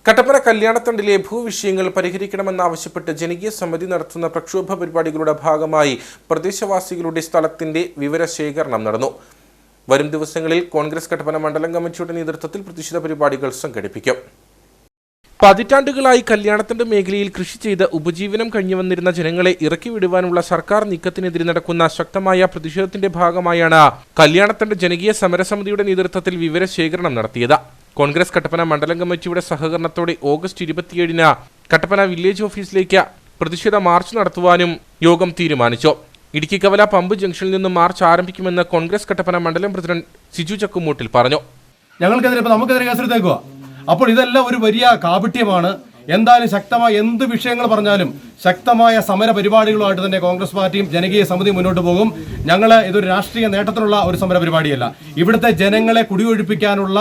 കട്ടപ്പന കല്യാണത്തണ്ടിലെ ഭൂവിഷയങ്ങൾ പരിഹരിക്കണമെന്നാവശ്യപ്പെട്ട് ജനകീയ സമിതി നടത്തുന്ന പ്രക്ഷോഭ പരിപാടികളുടെ ഭാഗമായി പ്രദേശവാസികളുടെ സ്ഥലത്തിന്റെ വിവരശേഖരണം നടന്നു. വരും ദിവസങ്ങളിൽ കോൺഗ്രസ് കട്ടപ്പന മണ്ഡലം കമ്മിറ്റിയുടെ നേതൃത്വത്തിൽ പ്രതിഷേധ പരിപാടികൾ സംഘടിപ്പിക്കും. പതിറ്റാണ്ടുകളായി കല്യാണത്തണ്ട് മേഖലയിൽ കൃഷി ചെയ്ത് ഉപജീവനം കഴിഞ്ഞുവന്നിരുന്ന ജനങ്ങളെ ഇറക്കിവിടുവാനുള്ള സർക്കാർ നീക്കത്തിനെതിരെ നടക്കുന്ന ശക്തമായ പ്രതിഷേധത്തിന്റെ ഭാഗമായാണ് കല്യാണത്തണ്ട് ജനകീയ സമരസമിതിയുടെ നേതൃത്വത്തിൽ വിവരശേഖരണം നടത്തിയത്. കോൺഗ്രസ് കട്ടപ്പന മണ്ഡലം കമ്മിറ്റിയുടെ സഹകരണത്തോടെ ഓഗസ്റ്റ് 27-ന് കട്ടപ്പന വില്ലേജ് ഓഫീസിലേക്ക് പ്രതിഷേധ മാർച്ച് നടത്തുവാനും യോഗം തീരുമാനിച്ചു. ഇടുക്കി കവല പമ്പ് ജംഗ്ഷനിൽ നിന്ന് മാർച്ച് ആരംഭിക്കുമെന്ന് കോൺഗ്രസ് കട്ടപ്പന മണ്ഡലം പ്രസിഡന്റ് സിജു ചക്കുമൂട്ടിൽ പറഞ്ഞു. നമുക്കെതിരെ കേസെടുത്തേക്കുക. അപ്പോൾ ഇതെല്ലാം ഒരു വലിയ കാപട്യമാണ്. എന്തായാലും ശക്തമായ എന്ത് വിഷയങ്ങൾ പറഞ്ഞാലും ശക്തമായ സമര പരിപാടികളുമായിട്ട് തന്നെ കോൺഗ്രസ് പാർട്ടിയും ജനകീയ സമിതി മുന്നോട്ട് പോകും. ഞങ്ങൾ ഇതൊരു രാഷ്ട്രീയ നേട്ടത്തിനുള്ള ഒരു സമര പരിപാടിയല്ല. ഇവിടുത്തെ ജനങ്ങളെ കുടിയൊഴിപ്പിക്കാനുള്ള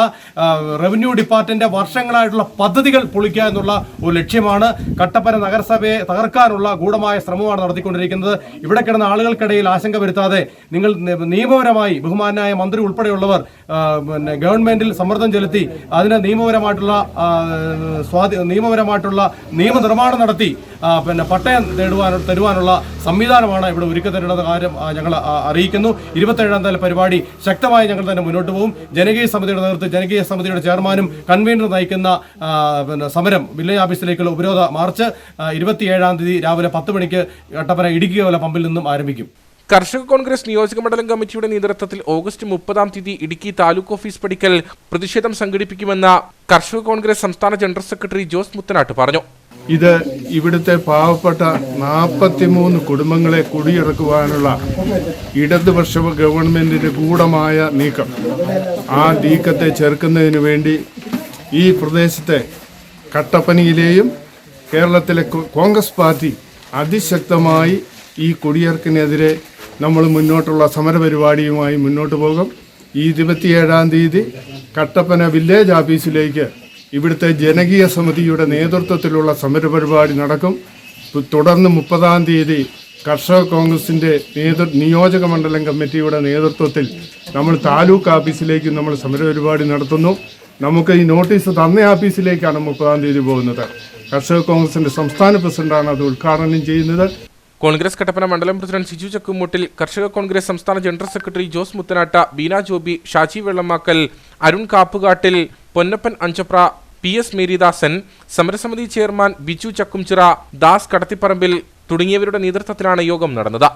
റവന്യൂ ഡിപ്പാർട്ട്മെന്റ് വർഷങ്ങളായിട്ടുള്ള പദ്ധതികൾ പൊളിക്കുക എന്നുള്ള ഒരു ലക്ഷ്യമാണ്. കട്ടപ്പന നഗരസഭയെ തകർക്കാനുള്ള ഗൂഢമായ ശ്രമമാണ് നടത്തിക്കൊണ്ടിരിക്കുന്നത്. ഇവിടെ കിടന്ന ആളുകൾക്കിടയിൽ ആശങ്ക വരുത്താതെ നിങ്ങൾ നിയമപരമായി ബഹുമാനായ മന്ത്രി ഉൾപ്പെടെയുള്ളവർ ഗവൺമെന്റിൽ സമ്മർദ്ദം ചെലുത്തി അതിന് നിയമപരമായിട്ടുള്ള നിയമനിർമ്മാണം നടത്തി പട്ടയം തരുവാനുള്ള സംവിധാനമാണ് ഇവിടെ ഒരുക്കി തരുന്ന കാര്യം ഞങ്ങൾ അറിയിക്കുന്നു. 27-ാം തീയതി പരിപാടി ശക്തമായി ഞങ്ങൾ തന്നെ മുന്നോട്ട് പോകും. ജനകീയ സമിതിയുടെ നേതൃത്വത്തിൽ ജനകീയ സമിതിയുടെ ചെയർമാനും കൺവീനർ നയിക്കുന്ന സമരം വില്ലേജ് ഓഫീസിലേക്കുള്ള ഉപരോധ മാർച്ച് 27-ാം തീയതി രാവിലെ 10 മണിക്ക് കട്ടപ്പന ഇടുക്കി കവല പമ്പിൽ നിന്നും ആരംഭിക്കും. കർഷക കോൺഗ്രസ് നിയോജക മണ്ഡലം കമ്മിറ്റിയുടെ നേതൃത്വത്തിൽ ഓഗസ്റ്റ് 30-ാം തീയതി ഇടുക്കി താലൂക്ക് ഓഫീസ് പടിക്കൽ പ്രതിഷേധം സംഘടിപ്പിക്കുമെന്ന് കർഷക കോൺഗ്രസ് സംസ്ഥാന ജനറൽ സെക്രട്ടറി ജോസ് മുത്തനാട്ട് പറഞ്ഞു. ഇത് ഇവിടുത്തെ പാവപ്പെട്ട 43 കുടുംബങ്ങളെ കുടിയിറക്കുവാനുള്ള ഇടതുപക്ഷ ഗവൺമെന്റിന്റെ ഗൂഢമായ നീക്കം. ആ നീക്കത്തെ ചെറുക്കുന്നതിന് വേണ്ടി ഈ പ്രദേശത്തെ കട്ടപ്പനയിലെയും കേരളത്തിലെ കോൺഗ്രസ് പാർട്ടി അതിശക്തമായി ഈ കുടിയിറക്കിനെതിരെ നമ്മൾ മുന്നോട്ടുള്ള സമരപരിപാടിയുമായി മുന്നോട്ട് പോകും. ഈ 27-ാം തീയതി കട്ടപ്പന വില്ലേജ് ഓഫീസിലേക്ക് ഇവിടുത്തെ ജനകീയ സമിതിയുടെ നേതൃത്വത്തിലുള്ള സമരപരിപാടി നടക്കും. തുടർന്ന് 30-ാം തീയതി കർഷക കോൺഗ്രസിൻ്റെ നിയോജക മണ്ഡലം കമ്മിറ്റിയുടെ നേതൃത്വത്തിൽ നമ്മൾ താലൂക്ക് ഓഫീസിലേക്ക് നമ്മൾ സമരപരിപാടി നടത്തുന്നു. നമുക്ക് ഈ നോട്ടീസ് തന്ന ഓഫീസിലേക്കാണ് 30-ാം തീയതി പോകുന്നത്. കർഷക കോൺഗ്രസിൻ്റെ സംസ്ഥാന പ്രസിഡന്റാണ് അത് ഉദ്ഘാടനം ചെയ്യുന്നത്. കോൺഗ്രസ് കട്ടപ്പന മണ്ഡലം പ്രസിഡന്റ് സിജു ചക്കുമൂട്ടിൽ, കർഷക കോൺഗ്രസ് സംസ്ഥാന general secretary Jose Muthanatta, Beena Joby, Shaji Vellamakkal, Arun കാപ്പുകാട്ടിൽ, Ponnappan Anchapra, PS Marydasan, സമരസമിതി ചെയർമാൻ ബിജു ചക്കുംചിറ, ദാസ് കടത്തിപ്പറമ്പിൽ തുടങ്ങിയവരുടെ നേതൃത്വത്തിലാണ് യോഗം നടന്നത്.